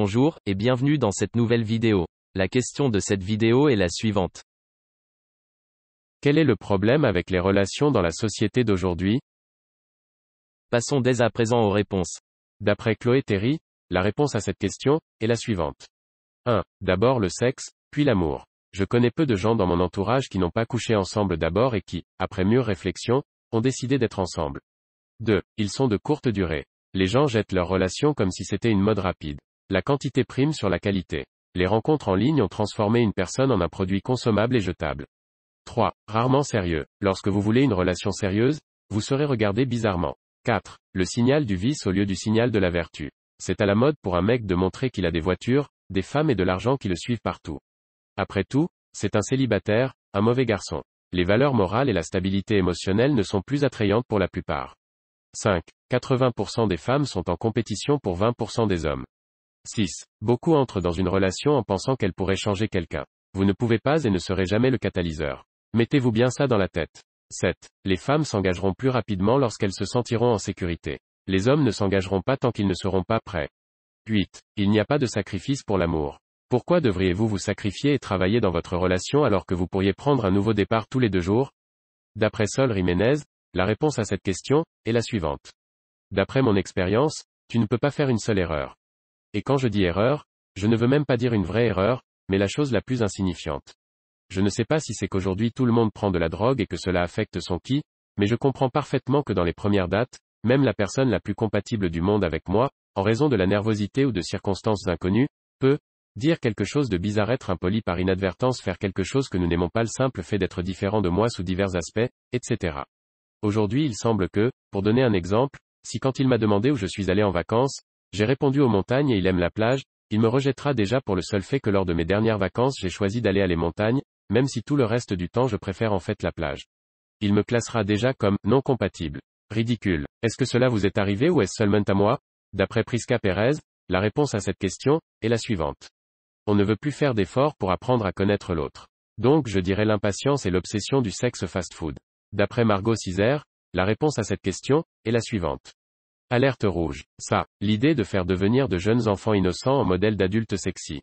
Bonjour, et bienvenue dans cette nouvelle vidéo. La question de cette vidéo est la suivante. Quel est le problème avec les relations dans la société d'aujourd'hui? Passons dès à présent aux réponses. D'après Chloé Terry, la réponse à cette question est la suivante. 1. D'abord le sexe, puis l'amour. Je connais peu de gens dans mon entourage qui n'ont pas couché ensemble d'abord et qui, après mûre réflexion, ont décidé d'être ensemble. 2. Ils sont de courte durée. Les gens jettent leurs relations comme si c'était une mode rapide. La quantité prime sur la qualité. Les rencontres en ligne ont transformé une personne en un produit consommable et jetable. 3. Rarement sérieux. Lorsque vous voulez une relation sérieuse, vous serez regardé bizarrement. 4. Le signal du vice au lieu du signal de la vertu. C'est à la mode pour un mec de montrer qu'il a des voitures, des femmes et de l'argent qui le suivent partout. Après tout, c'est un célibataire, un mauvais garçon. Les valeurs morales et la stabilité émotionnelle ne sont plus attrayantes pour la plupart. 5. 80% des femmes sont en compétition pour 20% des hommes. 6. Beaucoup entrent dans une relation en pensant qu'elle pourrait changer quelqu'un. Vous ne pouvez pas et ne serez jamais le catalyseur. Mettez-vous bien ça dans la tête. 7. Les femmes s'engageront plus rapidement lorsqu'elles se sentiront en sécurité. Les hommes ne s'engageront pas tant qu'ils ne seront pas prêts. 8. Il n'y a pas de sacrifice pour l'amour. Pourquoi devriez-vous vous sacrifier et travailler dans votre relation alors que vous pourriez prendre un nouveau départ tous les 2 jours? D'après Sol Jiménez, la réponse à cette question est la suivante. D'après mon expérience, tu ne peux pas faire une seule erreur. Et quand je dis erreur, je ne veux même pas dire une vraie erreur, mais la chose la plus insignifiante. Je ne sais pas si c'est qu'aujourd'hui tout le monde prend de la drogue et que cela affecte son qui, mais je comprends parfaitement que dans les premières dates, même la personne la plus compatible du monde avec moi, en raison de la nervosité ou de circonstances inconnues, peut dire quelque chose de bizarre, être impoli par inadvertance, faire quelque chose que nous n'aimons pas, le simple fait d'être différent de moi sous divers aspects, etc. Aujourd'hui il semble que, pour donner un exemple, si quand il m'a demandé où je suis allé en vacances, j'ai répondu aux montagnes et il aime la plage, il me rejettera déjà pour le seul fait que lors de mes dernières vacances j'ai choisi d'aller à les montagnes, même si tout le reste du temps je préfère en fait la plage. Il me classera déjà comme non compatible. Ridicule. Est-ce que cela vous est arrivé ou est-ce seulement à moi? D'après Prisca Pérez, la réponse à cette question est la suivante. On ne veut plus faire d'efforts pour apprendre à connaître l'autre. Donc je dirais l'impatience et l'obsession du sexe fast-food. D'après Margot Cizère, la réponse à cette question est la suivante. Alerte rouge. Ça, l'idée de faire devenir de jeunes enfants innocents en modèle d'adultes sexy.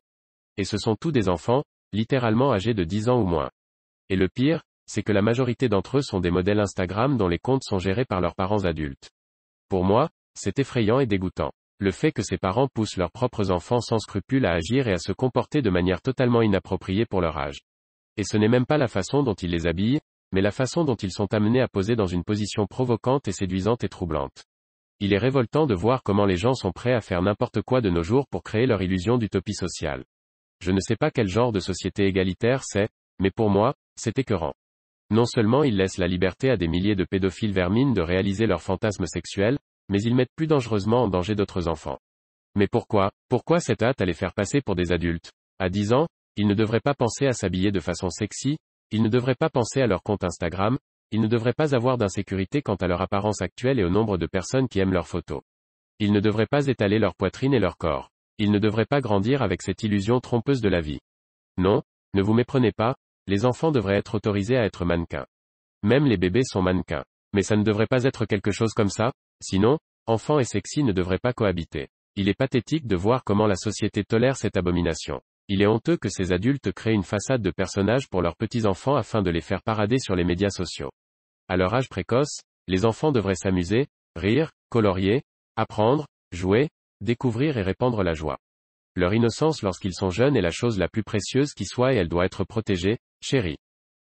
Et ce sont tous des enfants, littéralement âgés de 10 ans ou moins. Et le pire, c'est que la majorité d'entre eux sont des modèles Instagram dont les comptes sont gérés par leurs parents adultes. Pour moi, c'est effrayant et dégoûtant. Le fait que ces parents poussent leurs propres enfants sans scrupule à agir et à se comporter de manière totalement inappropriée pour leur âge. Et ce n'est même pas la façon dont ils les habillent, mais la façon dont ils sont amenés à poser dans une position provocante et séduisante et troublante. Il est révoltant de voir comment les gens sont prêts à faire n'importe quoi de nos jours pour créer leur illusion d'utopie sociale. Je ne sais pas quel genre de société égalitaire c'est, mais pour moi, c'est écœurant. Non seulement ils laissent la liberté à des milliers de pédophiles vermines de réaliser leurs fantasmes sexuels, mais ils mettent plus dangereusement en danger d'autres enfants. Mais pourquoi cette hâte à les faire passer pour des adultes? À 10 ans, ils ne devraient pas penser à s'habiller de façon sexy, ils ne devraient pas penser à leur compte Instagram, ils ne devraient pas avoir d'insécurité quant à leur apparence actuelle et au nombre de personnes qui aiment leurs photos. Ils ne devraient pas étaler leur poitrine et leur corps. Ils ne devraient pas grandir avec cette illusion trompeuse de la vie. Non, ne vous méprenez pas, les enfants devraient être autorisés à être mannequins. Même les bébés sont mannequins. Mais ça ne devrait pas être quelque chose comme ça, sinon, enfants et sexy ne devraient pas cohabiter. Il est pathétique de voir comment la société tolère cette abomination. Il est honteux que ces adultes créent une façade de personnages pour leurs petits-enfants afin de les faire parader sur les médias sociaux. À leur âge précoce, les enfants devraient s'amuser, rire, colorier, apprendre, jouer, découvrir et répandre la joie. Leur innocence lorsqu'ils sont jeunes est la chose la plus précieuse qui soit et elle doit être protégée, chérie.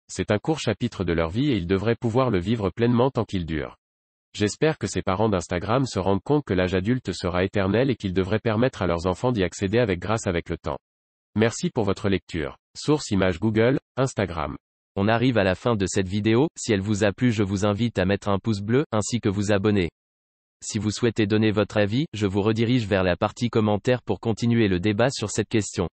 C'est un court chapitre de leur vie et ils devraient pouvoir le vivre pleinement tant qu'il dure. J'espère que ces parents d'Instagram se rendent compte que l'âge adulte sera éternel et qu'ils devraient permettre à leurs enfants d'y accéder avec grâce avec le temps. Merci pour votre lecture. Source image Google, Instagram. On arrive à la fin de cette vidéo, si elle vous a plu je vous invite à mettre un pouce bleu, ainsi que vous abonner. Si vous souhaitez donner votre avis, je vous redirige vers la partie commentaires pour continuer le débat sur cette question.